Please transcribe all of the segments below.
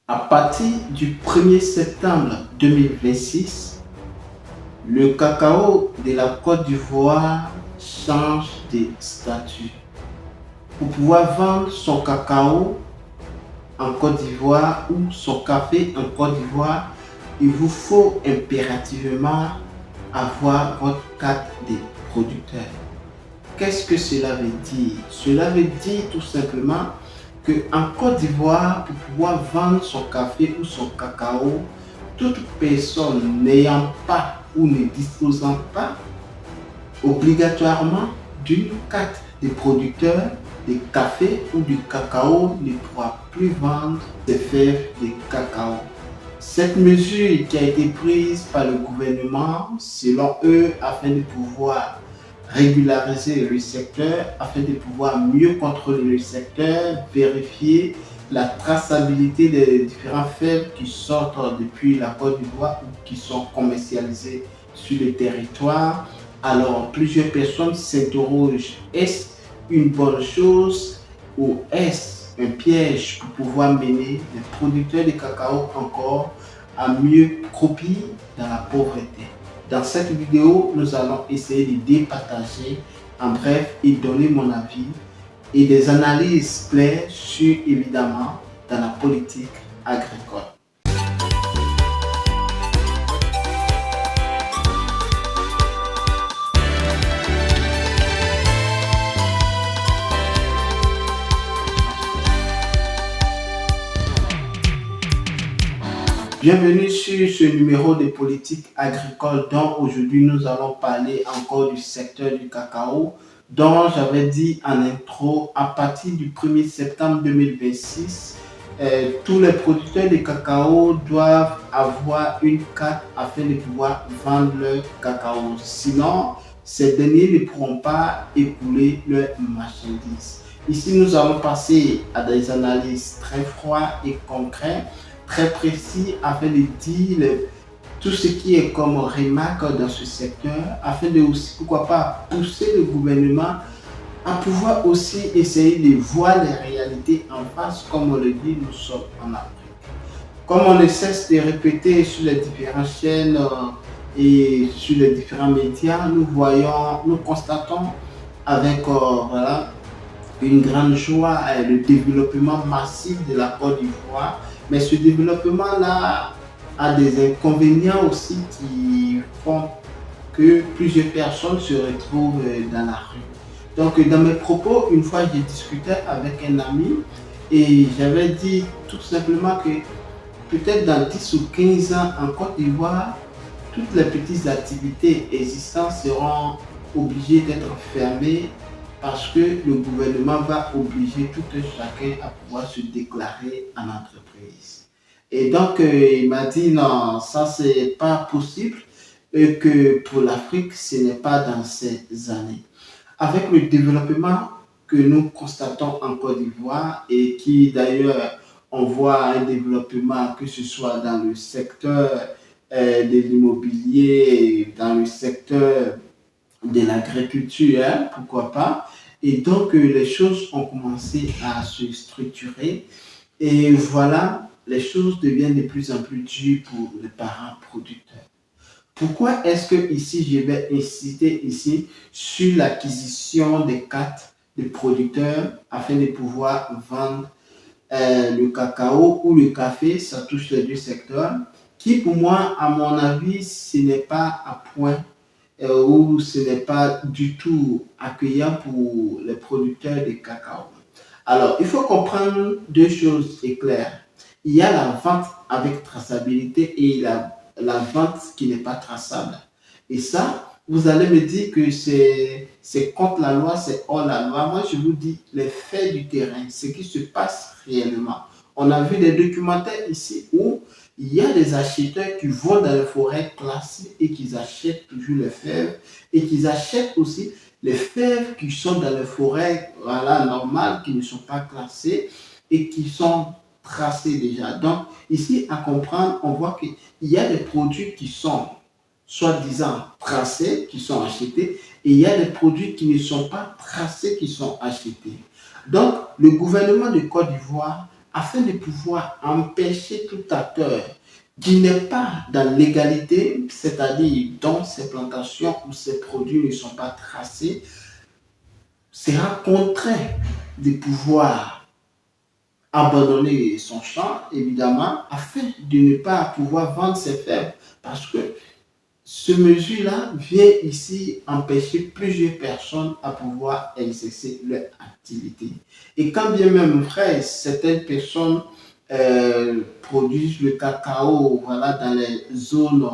À partir du 1er septembre 2026, le cacao de la Côte d'Ivoire change de statut. Pour pouvoir vendre son cacao en Côte d'Ivoire ou son café en Côte d'Ivoire, il vous faut impérativement avoir votre carte de producteur. Qu'est-ce que cela veut dire? Cela veut dire tout simplement qu'en Côte d'Ivoire, pour pouvoir vendre son café ou son cacao, toute personne n'ayant pas ou ne disposant pas obligatoirement d'une carte de producteur de café ou du cacao ne pourra plus vendre ses fèves de cacao. Cette mesure qui a été prise par le gouvernement, selon eux, afin de pouvoir régulariser le secteur, afin de pouvoir mieux contrôler le secteur, vérifier la traçabilité des différents fèves qui sortent depuis la Côte d'Ivoire ou qui sont commercialisés sur le territoire. Alors, plusieurs personnes s'interrogent, est-ce une bonne chose ou est-ce un piège pour pouvoir mener les producteurs de cacao encore à mieux croupir dans la pauvreté? Dans cette vidéo, nous allons essayer de départager en bref et donner mon avis et des analyses claires sur, évidemment, dans la politique agricole. Bienvenue sur ce numéro de politique agricole dont aujourd'hui nous allons parler encore du secteur du cacao dont j'avais dit en intro à partir du 1er septembre 2026, tous les producteurs de cacao doivent avoir une carte afin de pouvoir vendre leur cacao. Sinon, ces derniers ne pourront pas écouler leurs marchandises. Ici, nous allons passer à des analyses très froides et concrètes, très précis afin de dire tout ce qui est comme remarque dans ce secteur, afin de aussi, pourquoi pas, pousser le gouvernement à pouvoir aussi essayer de voir les réalités en face, comme on le dit, nous sommes en Afrique. Comme on ne cesse de répéter sur les différentes chaînes et sur les différents médias, nous constatons avec voilà, une grande joie le développement massif de la Côte d'Ivoire. Mais ce développement-là a des inconvénients aussi qui font que plusieurs personnes se retrouvent dans la rue. Donc dans mes propos, une fois j'ai discuté avec un ami et j'avais dit tout simplement que peut-être dans 10 ou 15 ans en Côte d'Ivoire, toutes les petites activités existantes seront obligées d'être fermées parce que le gouvernement va obliger tout un chacun à pouvoir se déclarer en entreprise. Et donc, il m'a dit non, ça c'est pas possible et que pour l'Afrique, ce n'est pas dans ces années. Avec le développement que nous constatons en Côte d'Ivoire et qui d'ailleurs, on voit un développement que ce soit dans le secteur de l'immobilier, dans le secteur de l'agriculture, hein, pourquoi pas. Et donc, les choses ont commencé à se structurer. Et voilà, les choses deviennent de plus en plus dures pour les parents producteurs. Pourquoi est-ce que ici, je vais insister ici sur l'acquisition des cartes de producteurs afin de pouvoir vendre le cacao ou le café, ça touche les deux secteurs, qui pour moi, à mon avis, ce n'est pas à point où ce n'est pas du tout accueillant pour les producteurs de cacao. Alors, il faut comprendre deux choses claires. Il y a la vente avec traçabilité et la vente qui n'est pas traçable. Et ça, vous allez me dire que c'est contre la loi, c'est hors la loi. Moi, je vous dis les faits du terrain, ce qui se passe réellement. On a vu des documentaires ici où il y a des acheteurs qui vont dans les forêts classées et qui achètent toujours les fèves et qui achètent aussi les fèves qui sont dans les forêts voilà, normales, qui ne sont pas classées et qui sont tracées déjà. Donc, ici, à comprendre, on voit qu'il y a des produits qui sont soi-disant tracés, qui sont achetés, et il y a des produits qui ne sont pas tracés, qui sont achetés. Donc, le gouvernement de Côte d'Ivoire afin de pouvoir empêcher tout acteur qui n'est pas dans l'égalité, c'est-à-dire dont ces plantations ou ces produits ne sont pas tracés, sera contraint de pouvoir abandonner son champ, évidemment, afin de ne pas pouvoir vendre ses fèves. Parce que ce mesure-là vient ici empêcher plusieurs personnes à pouvoir exercer leur activité. Et quand bien même, frère, certaines personnes produisent le cacao, voilà, dans les zones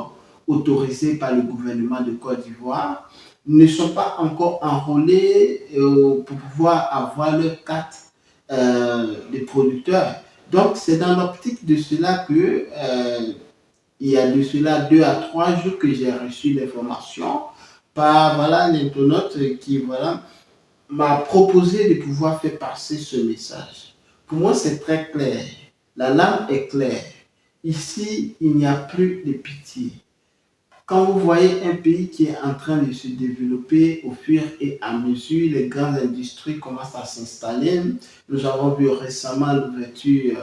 autorisées par le gouvernement de Côte d'Ivoire, ne sont pas encore enrôlés pour pouvoir avoir leur carte de producteurs. Donc, c'est dans l'optique de cela que il y a de cela 2 à 3 jours que j'ai reçu l'information par voilà, l'internaute qui voilà, m'a proposé de pouvoir faire passer ce message. Pour moi, c'est très clair. La lame est claire. Ici, il n'y a plus de pitié. Quand vous voyez un pays qui est en train de se développer au fur et à mesure, les grandes industries commencent à s'installer. Nous avons vu récemment l'ouverture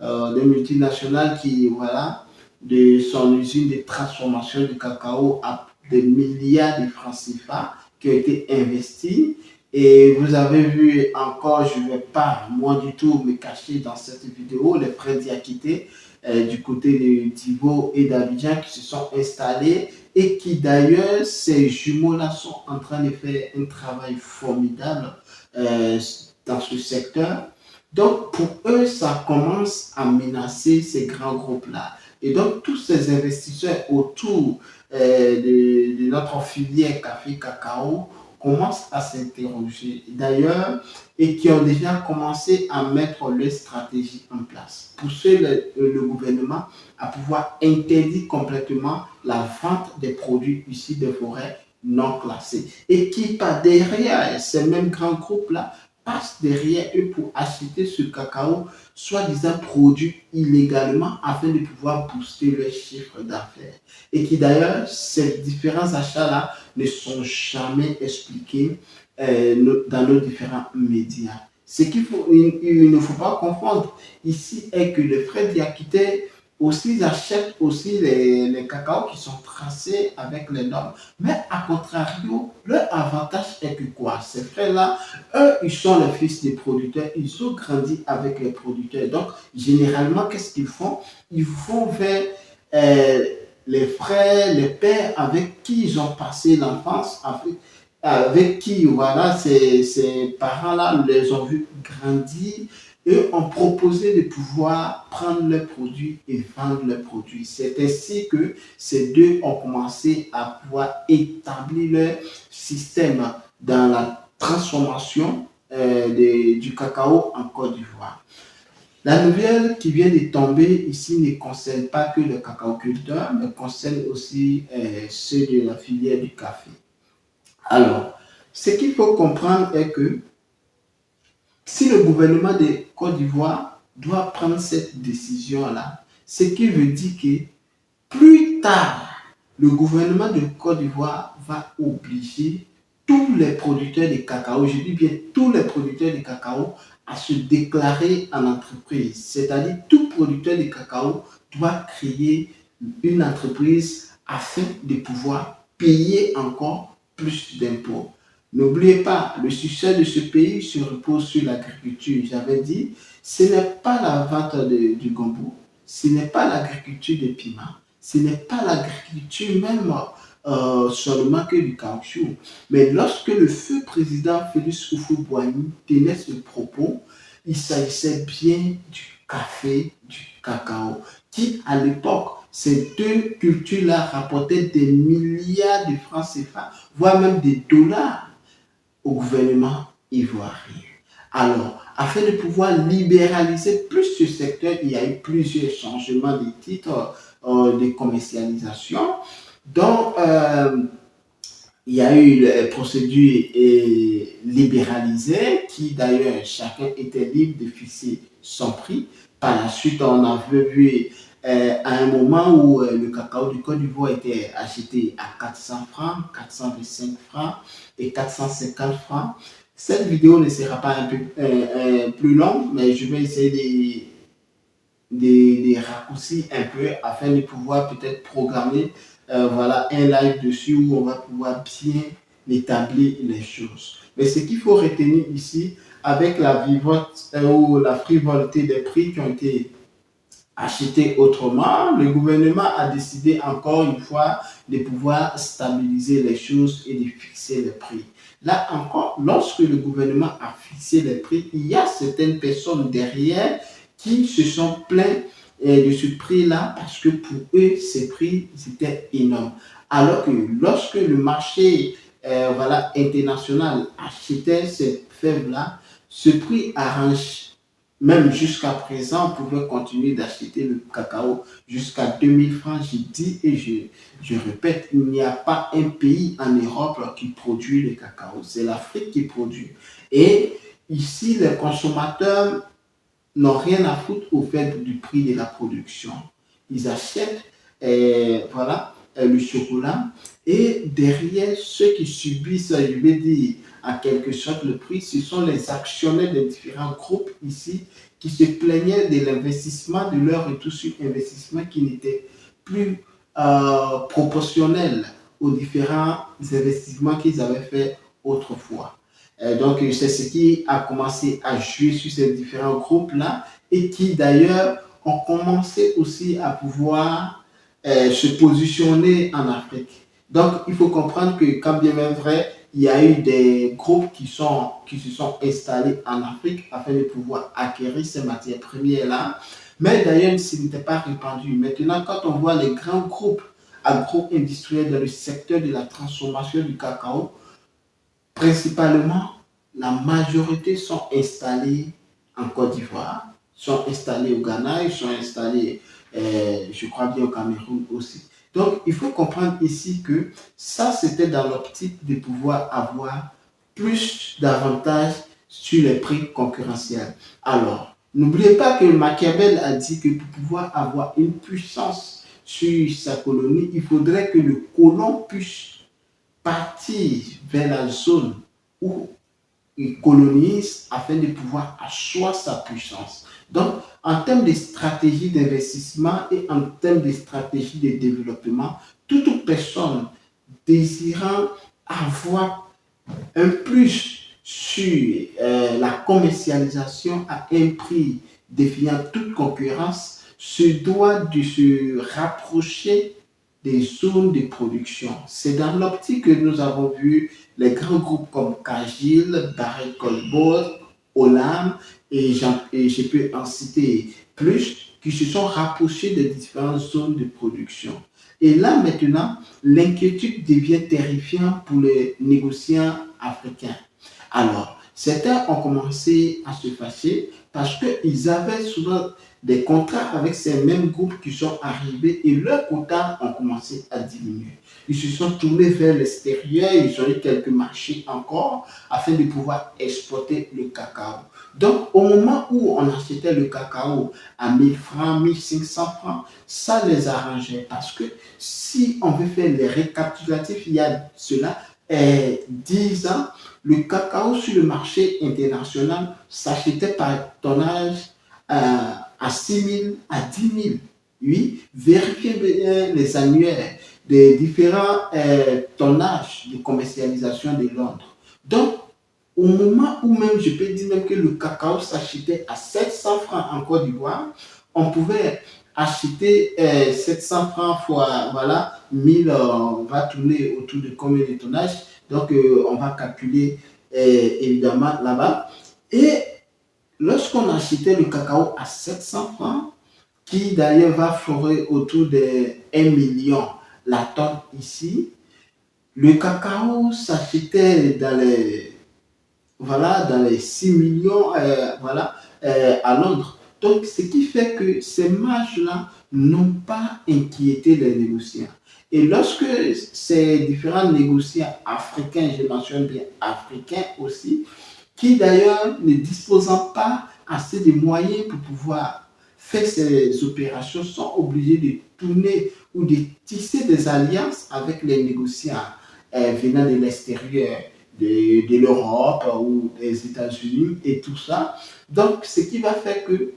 de multinationales qui, voilà, de son usine de transformation du cacao à des milliards de francs CFA qui ont été investis. Et vous avez vu encore, je ne vais pas moi du tout me cacher dans cette vidéo, les frais Diakité du côté de Thibaut et d'Abidjan qui se sont installés et qui d'ailleurs, ces jumeaux-là sont en train de faire un travail formidable dans ce secteur. Donc pour eux, ça commence à menacer ces grands groupes-là. Et donc tous ces investisseurs autour de notre filière café-cacao commencent à s'interroger d'ailleurs et qui ont déjà commencé à mettre leur stratégie en place. Pousser le gouvernement à pouvoir interdire complètement la vente des produits issus des forêts non classés. Et qui, par derrière ces mêmes grands groupes-là, passent derrière eux pour acheter ce cacao, soi-disant produit illégalement, afin de pouvoir booster leur chiffre d'affaires. Et qui d'ailleurs, ces différents achats-là ne sont jamais expliqués dans nos différents médias. Ce il ne faut pas confondre ici est que les frais Diakité aussi ils achètent aussi les cacao qui sont tracés avec les normes. Mais à contrario, leur avantage est que quoi? Ces frères-là, eux, ils sont les fils des producteurs, ils ont grandi avec les producteurs. Donc, généralement, qu'est-ce qu'ils font? Ils vont vers euh, les frères, les pères avec qui ils ont passé l'enfance, avec qui, voilà, ces parents-là les ont vus grandir et ont proposé de pouvoir prendre leurs produits et vendre leurs produits. C'est ainsi que ces deux ont commencé à pouvoir établir leur système dans la transformation du cacao en Côte d'Ivoire. La nouvelle qui vient de tomber ici ne concerne pas que le cacao-culteur, mais concerne aussi ceux de la filière du café. Alors, ce qu'il faut comprendre est que si le gouvernement de Côte d'Ivoire doit prendre cette décision-là, ce qui veut dire que plus tard, le gouvernement de Côte d'Ivoire va obliger tous les producteurs de cacao, je dis bien tous les producteurs de cacao, à se déclarer en entreprise. C'est-à-dire tout producteur de cacao doit créer une entreprise afin de pouvoir payer encore plus d'impôts. N'oubliez pas, le succès de ce pays se repose sur l'agriculture. J'avais dit, ce n'est pas la vente du gombo, ce n'est pas l'agriculture des piments, ce n'est pas l'agriculture même seulement que du caoutchouc. Mais lorsque le feu président Félix Houphouët-Boigny tenait ce propos, il s'agissait bien du café, du cacao, qui à l'époque, ces deux cultures-là rapportaient des milliards de francs CFA, voire même des dollars au gouvernement ivoirien. Alors, afin de pouvoir libéraliser plus ce secteur, il y a eu plusieurs changements de titres de commercialisation. Donc, il y a eu la procédure libéralisée qui d'ailleurs chacun était libre de fixer son prix. Par la suite, on avait vu à un moment où le cacao du Côte d'Ivoire était acheté à 400 francs, 425 francs et 450 francs. Cette vidéo ne sera pas un peu plus longue, mais je vais essayer des raccourcis un peu afin de pouvoir peut-être programmer voilà, un live dessus où on va pouvoir bien établir les choses. Mais ce qu'il faut retenir ici, avec la vivote ou la frivolité des prix qui ont été acheter autrement, le gouvernement a décidé encore une fois de pouvoir stabiliser les choses et de fixer les prix. Là encore, lorsque le gouvernement a fixé les prix, il y a certaines personnes derrière qui se sont plaints de ce prix-là parce que pour eux, ces prix étaient énormes. Alors que lorsque le marché voilà, international achetait ces fèves-là, ce prix arrange même jusqu'à présent, on pouvait continuer d'acheter le cacao jusqu'à 2000 francs. Je dis et je répète, il n'y a pas un pays en Europe qui produit le cacao. C'est l'Afrique qui produit. Et ici, les consommateurs n'ont rien à foutre au fait du prix de la production. Ils achètent voilà, le chocolat et derrière ceux qui subissent, je vais dire, en quelque sorte le prix, ce sont les actionnaires des différents groupes ici qui se plaignaient de l'investissement, de leur retour sur investissement qui n'était plus proportionnel aux différents investissements qu'ils avaient fait autrefois. Donc, c'est ce qui a commencé à jouer sur ces différents groupes-là et qui, d'ailleurs, ont commencé aussi à pouvoir se positionner en Afrique. Donc, il faut comprendre que, quand bien même vrai, il y a eu des groupes qui se sont installés en Afrique afin de pouvoir acquérir ces matières premières-là. Mais d'ailleurs, ce n'était pas répandu. Maintenant, quand on voit les grands groupes agro-industriels dans le secteur de la transformation du cacao, principalement, la majorité sont installés en Côte d'Ivoire, sont installés au Ghana, ils sont installés, je crois bien, au Cameroun aussi. Donc, il faut comprendre ici que ça, c'était dans l'optique de pouvoir avoir plus d'avantages sur les prix concurrentiels. Alors, n'oubliez pas que Machiavel a dit que pour pouvoir avoir une puissance sur sa colonie, il faudrait que le colon puisse partir vers la zone où il colonise afin de pouvoir asseoir sa puissance. Donc, en termes de stratégie d'investissement et en termes de stratégie de développement, toute personne désirant avoir un plus sur la commercialisation à un prix défiant toute concurrence se doit de se rapprocher des zones de production. C'est dans l'optique que nous avons vu les grands groupes comme Cargill, Barry Goldberg, Olam et je peux en citer plus qui se sont rapprochés des différentes zones de production. Et là maintenant, l'inquiétude devient terrifiante pour les négociants africains. Alors, certains ont commencé à se fâcher parce qu'ils avaient souvent des contrats avec ces mêmes groupes qui sont arrivés et leurs quotas ont commencé à diminuer. Ils se sont tournés vers l'extérieur, ils ont eu quelques marchés encore afin de pouvoir exporter le cacao. Donc, au moment où on achetait le cacao à 1000 francs, 1500 francs, ça les arrangeait parce que si on veut faire les récapitulatifs, il y a cela 10 ans, le cacao sur le marché international s'achetait par tonnage à 6 000, à 10 000. Oui, vérifiez bien les annuaires des différents tonnages de commercialisation de Londres. Donc, au moment où même, je peux dire même que le cacao s'achetait à 700 francs en Côte d'Ivoire, on pouvait acheter 700 francs fois, voilà, 1000, on va tourner autour de combien de tonnages. Donc, on va calculer évidemment là-bas. Et lorsqu'on achetait le cacao à 700 francs, qui d'ailleurs va forer autour de 1 million la tonne ici, le cacao s'achetait dans les voilà, dans les 6 millions voilà, à Londres. Donc, ce qui fait que ces marges-là n'ont pas inquiété les négociants. Et lorsque ces différents négociants africains, je mentionne bien africains aussi, qui d'ailleurs ne disposant pas assez de moyens pour pouvoir faire ces opérations, sont obligés de tourner ou de tisser des alliances avec les négociants venant de l'extérieur de l'Europe ou des États-Unis et tout ça. Donc, ce qui va faire que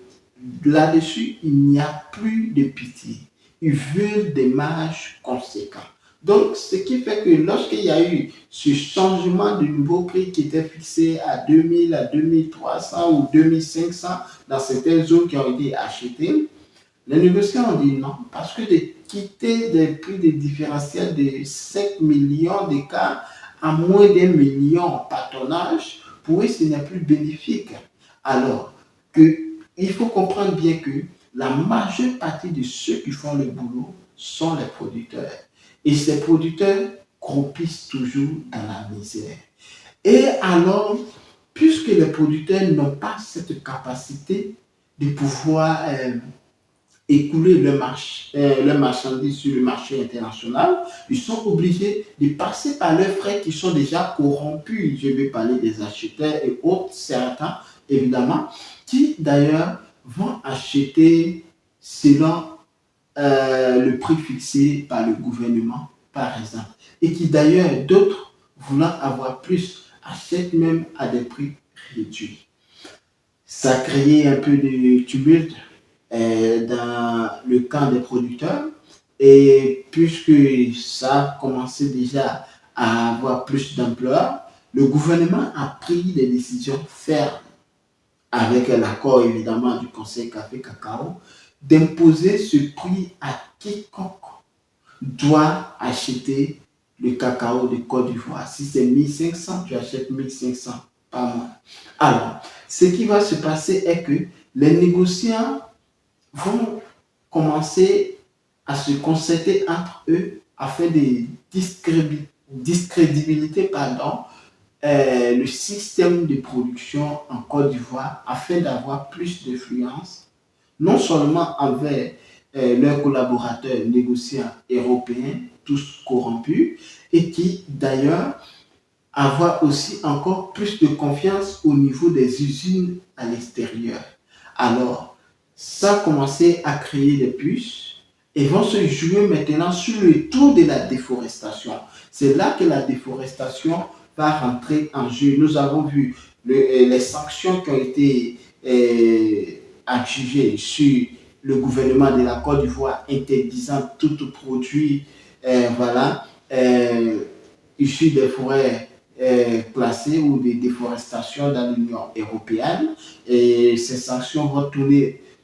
là-dessus, il n'y a plus de pitié. Ils veulent des marges conséquents. Donc, ce qui fait que lorsqu'il y a eu ce changement de nouveau prix qui était fixé à 2000, à 2300 ou 2500 dans certaines zones qui ont été achetées, les négociants ont dit non, parce que de quitter des prix de différentiel de 5 millions d'écart à moins d'1 million par tonnage, pour eux, ce n'est plus bénéfique. Alors que il faut comprendre bien que la majeure partie de ceux qui font le boulot sont les producteurs. Et ces producteurs croupissent toujours dans la misère. Et alors, puisque les producteurs n'ont pas cette capacité de pouvoir écouler leur marchandise sur le marché international, ils sont obligés de passer par leurs frais qui sont déjà corrompus. Je vais parler des acheteurs et autres, certains, évidemment, qui d'ailleurs vont acheter selon le prix fixé par le gouvernement, par exemple. Et qui d'ailleurs, d'autres, voulant avoir plus, achètent même à des prix réduits. Ça a créé un peu de tumulte dans le camp des producteurs. Et puisque ça a commencé déjà à avoir plus d'ampleur, le gouvernement a pris des décisions fermes, avec l'accord évidemment du Conseil Café Cacao, d'imposer ce prix à quiconque doit acheter le cacao de Côte d'Ivoire. Si c'est 1500, tu achètes 1500 par mois. Alors, ce qui va se passer est que les négociants vont commencer à se concerter entre eux afin de discrédibilité le système de production en Côte d'Ivoire afin d'avoir plus d'influence, non seulement envers leurs collaborateurs négociants européens, tous corrompus, et qui d'ailleurs avoir aussi encore plus de confiance au niveau des usines à l'extérieur. Alors, ça a commencé à créer des puces et vont se jouer maintenant sur le taux de la déforestation. C'est là que la déforestation va rentrer en jeu. Nous avons vu les sanctions qui ont été adjugées sur le gouvernement de la Côte d'Ivoire interdisant tout produit voilà, issu des forêts classées ou des déforestations dans l'Union européenne. Et ces sanctions vont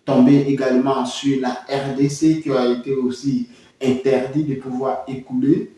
tomber également sur la RDC qui a été aussi interdit de pouvoir écouler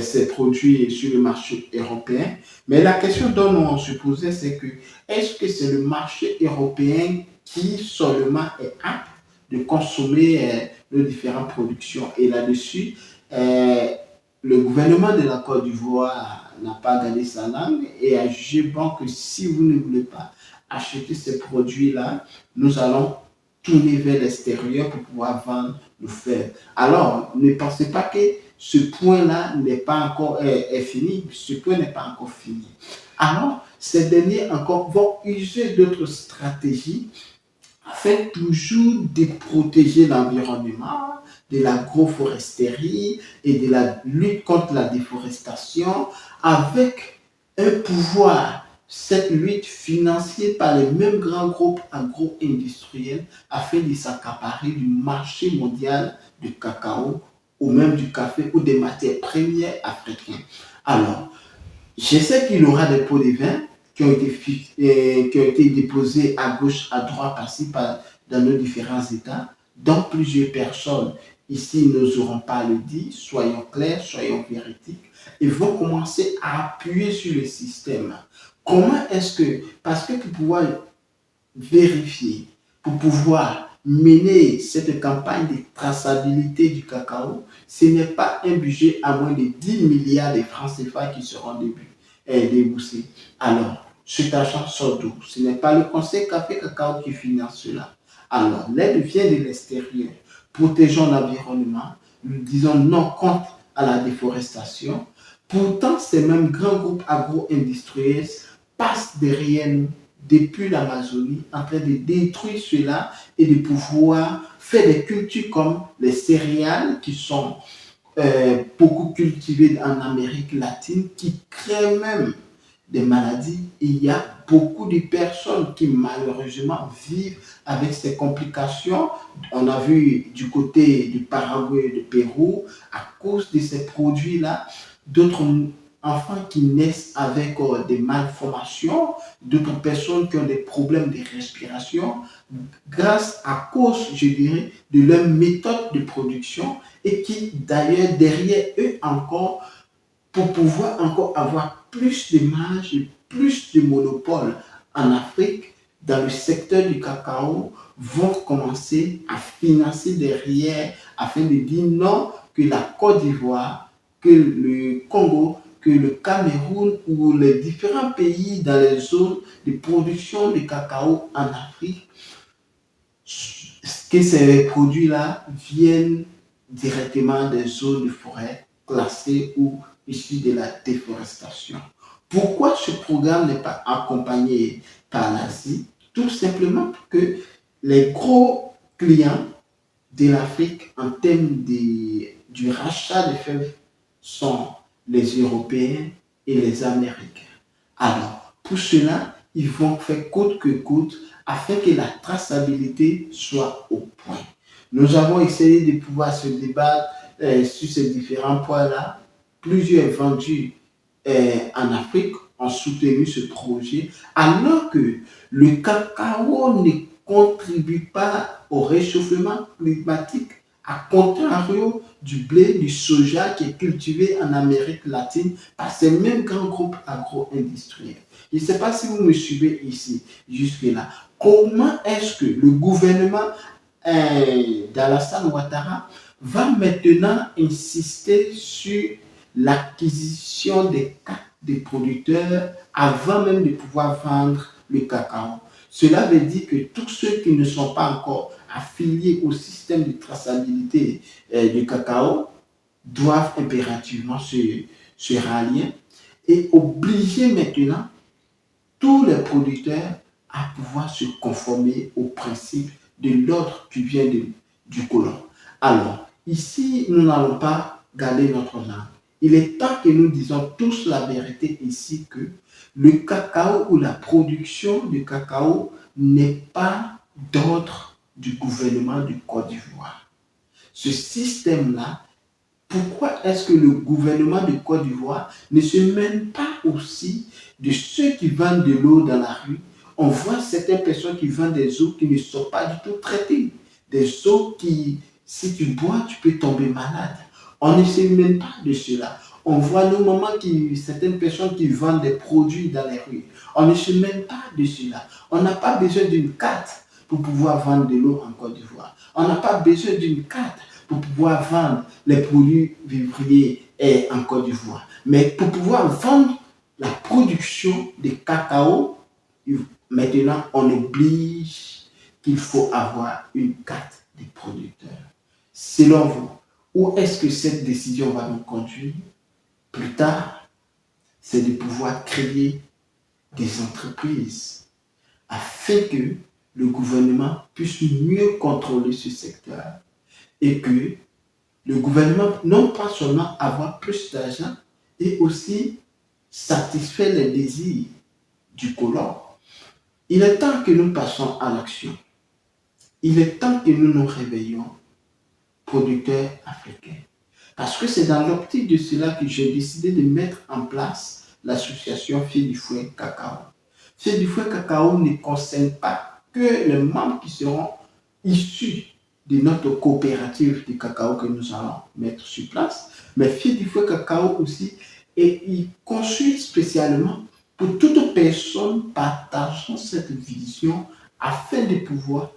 ces produits sur le marché européen. Mais la question dont on se posait, c'est que est-ce que c'est le marché européen qui seulement est apte de consommer nos différentes productions? Et là-dessus, le gouvernement de la Côte d'Ivoire n'a pas gardé sa langue et a jugé bon que si vous ne voulez pas acheter ces produits-là, nous allons tourner vers l'extérieur pour pouvoir vendre nos fèves. Alors, ne pensez pas que ce point-là n'est pas encore fini. Ce point n'est pas encore fini. Alors, ces derniers encore vont user d'autres stratégies afin toujours de protéger l'environnement, de l'agroforesterie et de la lutte contre la déforestation avec un pouvoir, cette lutte financée par les mêmes grands groupes agro-industriels afin de s'accaparer du marché mondial du cacao ou même du café ou des matières premières africaines. Alors, je sais qu'il y aura des pots de vin qui ont été déposés à gauche, à droite, par-ci, dans nos différents États, dont plusieurs personnes ici n'oseront pas le dire, soyons clairs, soyons véridiques, et vont commencer à appuyer sur le système. Comment est-ce que, parce que pour pouvoir vérifier, pour pouvoir mener cette campagne de traçabilité du cacao, ce n'est pas un budget à moins de 10 milliards de francs CFA qui seront déboursés. Alors, cet argent sort d'où? Ce n'est pas le Conseil Café Cacao qui finance cela. Alors, l'aide vient de l'extérieur. Protégeons l'environnement. Nous disons non contre à la déforestation. Pourtant, ces mêmes grands groupes agro-industriels passent derrière nous depuis l'Amazonie en train de détruire cela et de pouvoir faire des cultures comme les céréales qui sont beaucoup cultivées en Amérique latine, qui créent même des maladies. Il y a beaucoup de personnes qui malheureusement vivent avec ces complications. On a vu du côté du Paraguay et du Pérou, à cause de ces produits-là, d'autres enfants qui naissent avec des malformations, d'autres personnes qui ont des problèmes de respiration, grâce à cause, je dirais, de leur méthode de production et qui, d'ailleurs, derrière eux encore, pour pouvoir encore avoir plus de marge et plus de monopole en Afrique, dans le secteur du cacao, vont commencer à financer derrière afin de dire non que la Côte d'Ivoire, que le Congo, que le Cameroun ou les différents pays dans les zones de production de cacao en Afrique, que ces produits-là viennent directement des zones de forêt classées ou issues de la déforestation. Pourquoi ce programme n'est pas accompagné par l'Asie? Tout simplement parce que les gros clients de l'Afrique en termes du rachat de fèves sont les Européens et les Américains. Alors, pour cela, ils vont faire coûte que coûte afin que la traçabilité soit au point. Nous avons essayé de pouvoir se débattre sur ces différents points-là. Plusieurs vendus en Afrique ont soutenu ce projet, alors que le cacao ne contribue pas au réchauffement climatique, à contrario du blé, du soja qui est cultivé en Amérique latine par ces mêmes grands groupes agro-industriels. Je ne sais pas si vous me suivez ici, jusque-là. Comment est-ce que le gouvernement d'Alassane Ouattara va maintenant insister sur l'acquisition des cartes des producteurs avant même de pouvoir vendre le cacao? Cela veut dire que tous ceux qui ne sont pas encore affiliés au système de traçabilité du cacao doivent impérativement se rallier et obliger maintenant tous les producteurs à pouvoir se conformer au principe de l'ordre qui vient du colon. Alors, ici, nous n'allons pas garder notre langue. Il est temps que nous disons tous la vérité ici que le cacao ou la production du cacao n'est pas d'ordre du gouvernement du Côte d'Ivoire. Ce système-là, pourquoi est-ce que le gouvernement de Côte d'Ivoire ne se mêle pas aussi de ceux qui vendent de l'eau dans la rue? On voit certaines personnes qui vendent des eaux qui ne sont pas du tout traitées. Des eaux qui, si tu bois, tu peux tomber malade. On ne se mêle pas de cela. On voit nos mamans, certaines personnes qui vendent des produits dans les rues. On ne se mêle pas de cela. On n'a pas besoin d'une carte pour pouvoir vendre de l'eau en Côte d'Ivoire. On n'a pas besoin d'une carte pour pouvoir vendre les produits vivriers en Côte d'Ivoire. Mais pour pouvoir vendre la production de cacao, maintenant on oblige qu'il faut avoir une carte des producteurs. Selon vous, où est-ce que cette décision va nous conduire? Plus tard, c'est de pouvoir créer des entreprises afin que le gouvernement puisse mieux contrôler ce secteur et que le gouvernement, non pas seulement avoir plus d'argent, et aussi satisfaire les désirs du colon. Il est temps que nous passions à l'action. Il est temps que nous nous réveillons, producteurs africains. Parce que c'est dans l'optique de cela que j'ai décidé de mettre en place l'association Filles du Fouet Cacao. Filles du Fouet Cacao ne concerne pas que les membres qui seront issus de notre coopérative de cacao que nous allons mettre sur place, mais Filles du Fouet Cacao aussi, et il conçu spécialement pour toute personne partageant cette vision afin de pouvoir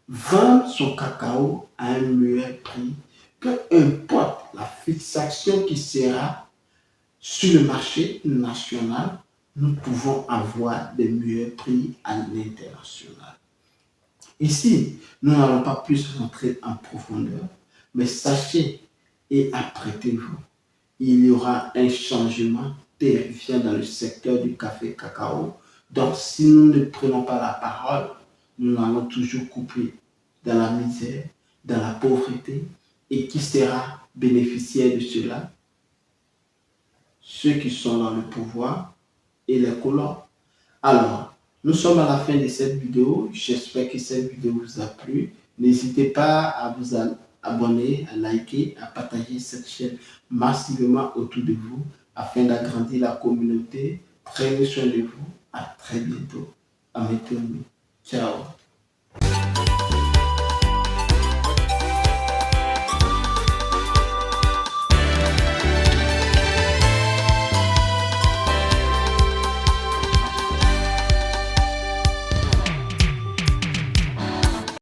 vendre son cacao à un meilleur prix, peu importe la fixation qui sera sur le marché national, nous pouvons avoir des meilleurs prix à l'international. Ici, nous n'allons pas plus rentrer en profondeur, mais sachez et apprêtez-vous, il y aura un changement terrifiant dans le secteur du café-cacao. Donc, si nous ne prenons pas la parole, nous allons toujours couper dans la misère, dans la pauvreté. Et qui sera bénéficiaire de cela? Ceux qui sont dans le pouvoir et les colons. Alors, nous sommes à la fin de cette vidéo. J'espère que cette vidéo vous a plu. N'hésitez pas à vous abonner, à liker, à partager cette chaîne massivement autour de vous afin d'agrandir la communauté. Prenez soin de vous. À très bientôt. Amettez-vous. Ciao.